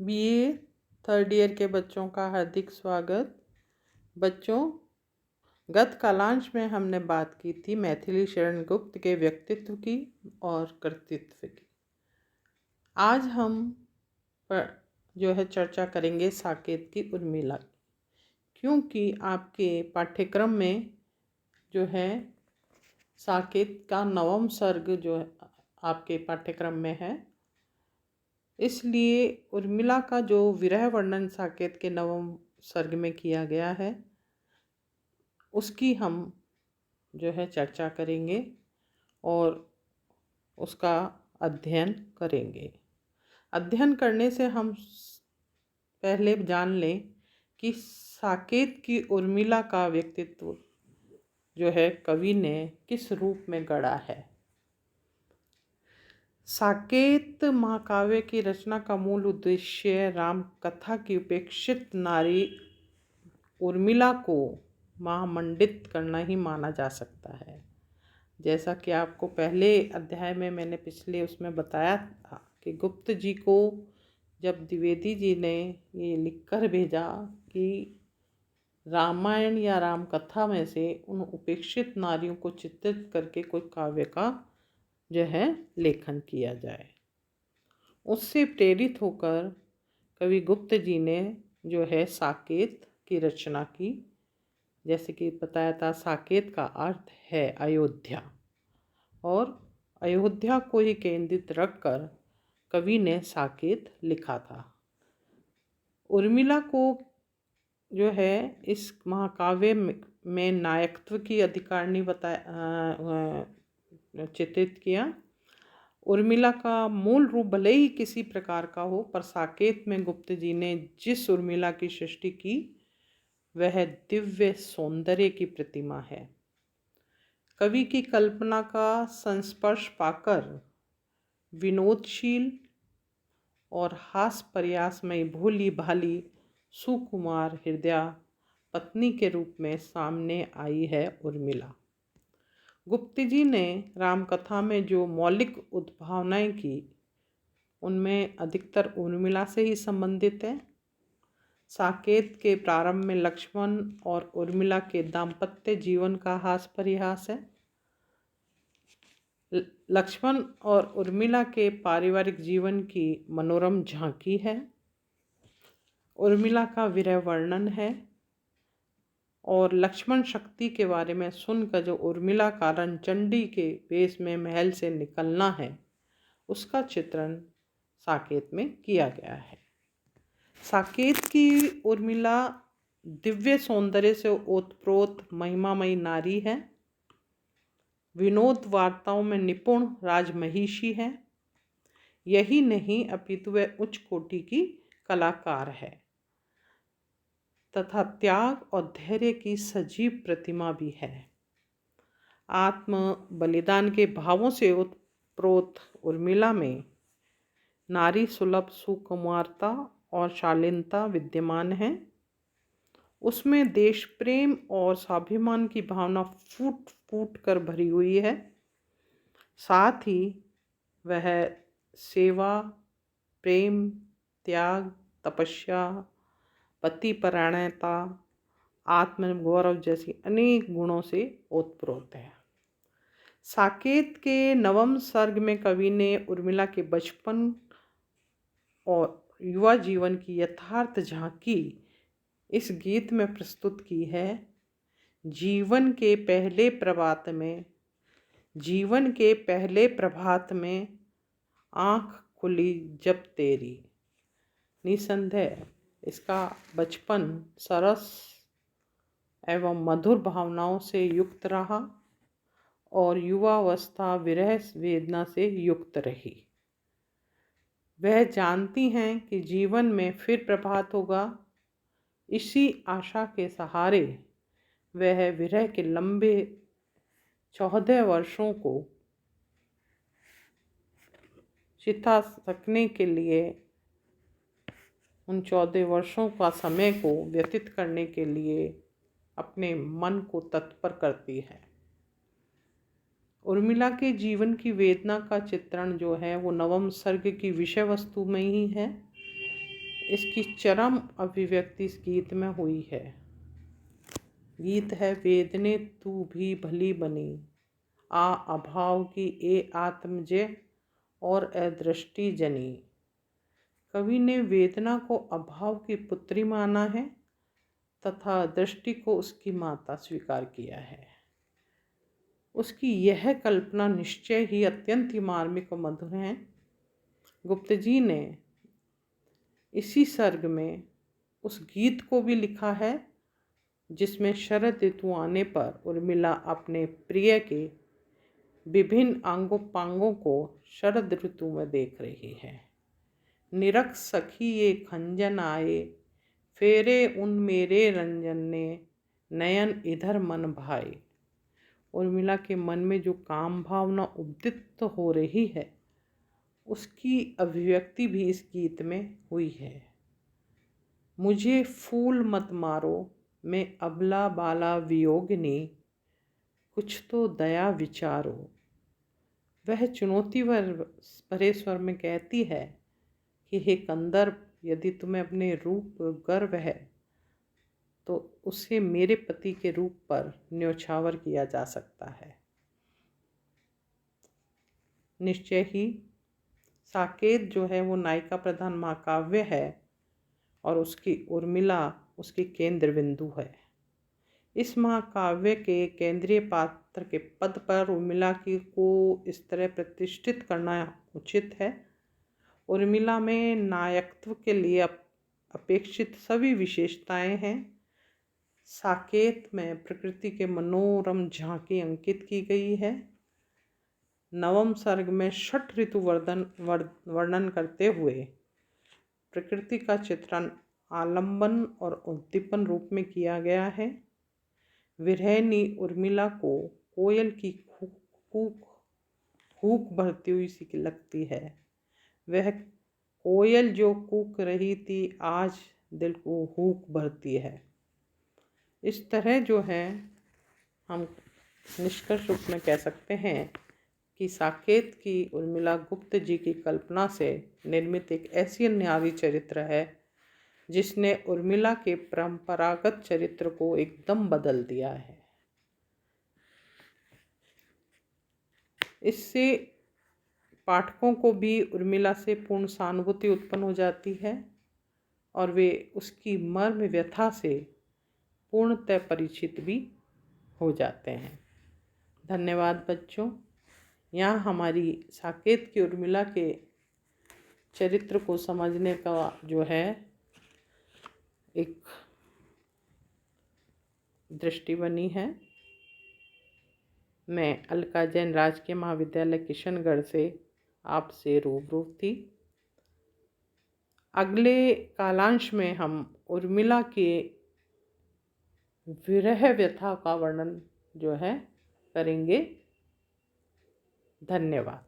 BA third year के बच्चों का हार्दिक स्वागत। बच्चों, गत कालांश में हमने बात की थी मैथिली शरण गुप्त के व्यक्तित्व की और कर्तृत्व की। आज हम जो है चर्चा करेंगे साकेत की उर्मिला की, क्योंकि आपके पाठ्यक्रम में जो है साकेत का नवम सर्ग जो है आपके पाठ्यक्रम में है, इसलिए उर्मिला का जो विरह वर्णन साकेत के नवम सर्ग में किया गया है उसकी हम जो है चर्चा करेंगे और उसका अध्ययन करेंगे। अध्ययन करने से हम पहले जान लें कि साकेत की उर्मिला का व्यक्तित्व जो है कवि ने किस रूप में गढ़ा है। साकेत महाकाव्य की रचना का मूल उद्देश्य राम कथा की उपेक्षित नारी उर्मिला को महामंडित करना ही माना जा सकता है। जैसा कि आपको पहले अध्याय में मैंने पिछले उसमें बताया था कि गुप्त जी को जब द्विवेदी जी ने ये लिखकर भेजा कि रामायण या राम कथा में से उन उपेक्षित नारियों को चित्रित करके कोई काव्य का जो है लेखन किया जाए, उससे प्रेरित होकर कवि गुप्त जी ने जो है साकेत की रचना की। जैसे कि बताया था, साकेत का अर्थ है अयोध्या, और अयोध्या को ही केंद्रित रखकर कवि ने साकेत लिखा था। उर्मिला को जो है इस महाकाव्य में नायकत्व की अधिकारिणी चित्रित किया। उर्मिला का मूल रूप भले ही किसी प्रकार का हो, पर साकेत में गुप्त जी ने जिस उर्मिला की सृष्टि की वह दिव्य सौंदर्य की प्रतिमा है। कवि की कल्पना का संस्पर्श पाकर विनोदशील और हास्य प्रयासमयी भोली भाली सुकुमार हृदया पत्नी के रूप में सामने आई है उर्मिला। गुप्त जी ने रामकथा में जो मौलिक उद्भावनाएं की उनमें अधिकतर उर्मिला से ही संबंधित है। साकेत के प्रारंभ में लक्ष्मण और उर्मिला के दाम्पत्य जीवन का हास परिहास है। लक्ष्मण और उर्मिला के पारिवारिक जीवन की मनोरम झांकी है। उर्मिला का विरह वर्णन है और लक्ष्मण शक्ति के बारे में सुनकर जो उर्मिला का रणचंडी के वेश में महल से निकलना है उसका चित्रण साकेत में किया गया है। साकेत की उर्मिला दिव्य सौंदर्य से ओतप्रोत महिमामयी नारी है, विनोद वार्ताओं में निपुण राजमहिषी है। यही नहीं अपितु वह उच्च कोटि की कलाकार है तथा त्याग और धैर्य की सजीव प्रतिमा भी है। आत्म बलिदान के भावों से ओतप्रोत उर्मिला में नारी सुलभ सुकुमारता और शालीनता विद्यमान है। उसमें देश प्रेम और स्वाभिमान की भावना फूट फूट कर भरी हुई है। साथ ही वह सेवा, प्रेम, त्याग, तपस्या, पतिपरायणता, आत्मगौरव जैसी अनेक गुणों से ओतप्रोत है। साकेत के नवम सर्ग में कवि ने उर्मिला के बचपन और युवा जीवन की यथार्थ झांकी इस गीत में प्रस्तुत की है। जीवन के पहले प्रभात में आँख खुली जब तेरी। निसंदेह इसका बचपन सरस एवं मधुर भावनाओं से युक्त रहा और युवावस्था विरह वेदना से युक्त रही। वह जानती हैं कि जीवन में फिर प्रभात होगा। इसी आशा के सहारे वह विरह के लंबे 14 वर्षों को चिता सकने के लिए, उन 14 वर्षों का समय को व्यतीत करने के लिए अपने मन को तत्पर करती है। उर्मिला के जीवन की वेदना का चित्रण जो है वो नवम सर्ग की विषय वस्तु में ही है। इसकी चरम अभिव्यक्ति इस गीत में हुई है। गीत है वेदने तू भी भली बनी, आ अभाव की ए आत्मजे और अदृष्टि जनी। कवि ने वेदना को अभाव की पुत्री माना है तथा दृष्टि को उसकी माता स्वीकार किया है। उसकी यह कल्पना निश्चय ही अत्यंत ही मार्मिक और मधुर है। गुप्त जी ने इसी सर्ग में उस गीत को भी लिखा है जिसमें शरद ऋतु आने पर उर्मिला अपने प्रिय के विभिन्न अंगों पांगों को शरद ऋतु में देख रही है। निरख सखी ये खंजन आए, फेरे उन मेरे रंजन ने, नयन इधर मन भाए। उर्मिला के मन में जो काम भावना उद्दीप्त हो रही है उसकी अभिव्यक्ति भी इस गीत में हुई है। मुझे फूल मत मारो, मैं अबला बाला वियोगिनी, कुछ तो दया विचारो। वह चुनौती भरे स्वर में कहती है कि हे कंदर्प, यदि तुम्हें अपने रूप गर्व है तो उसे मेरे पति के रूप पर न्योछावर किया जा सकता है। निश्चय ही साकेत जो है वो नायिका प्रधान महाकाव्य है और उसकी उर्मिला उसकी केंद्र बिंदु है। इस महाकाव्य के केंद्रीय पात्र के पद पर उर्मिला की को इस तरह प्रतिष्ठित करना उचित है। उर्मिला में नायकत्व के लिए अपेक्षित सभी विशेषताएं हैं। साकेत में प्रकृति के मनोरम झांकी अंकित की गई है। नवम सर्ग में षठ ऋतु वर्णन करते हुए प्रकृति का चित्रण आलंबन और उद्दीपन रूप में किया गया है। विरहिणी उर्मिला को कोयल की कूक भरती हुई सी लगती है। वह कोयल जो कूक रही थी आज दिल को हूक भरती है। इस तरह जो है हम निष्कर्ष रूप में कह सकते हैं कि साकेत की उर्मिला गुप्त जी की कल्पना से निर्मित एक ऐसी न्यारी चरित्र है जिसने उर्मिला के परंपरागत चरित्र को एकदम बदल दिया है। इससे पाठकों को भी उर्मिला से पूर्ण सहानुभूति उत्पन्न हो जाती है और वे उसकी मर्म व्यथा से पूर्णतः परिचित भी हो जाते हैं। धन्यवाद बच्चों। यहाँ हमारी साकेत की उर्मिला के चरित्र को समझने का जो है एक दृष्टि बनी है। मैं अलका जैन राजकीय महाविद्यालय किशनगढ़ से आपसे रूबरू थी। अगले कालांश में हम उर्मिला के विरह व्यथा का वर्णन जो है करेंगे। धन्यवाद।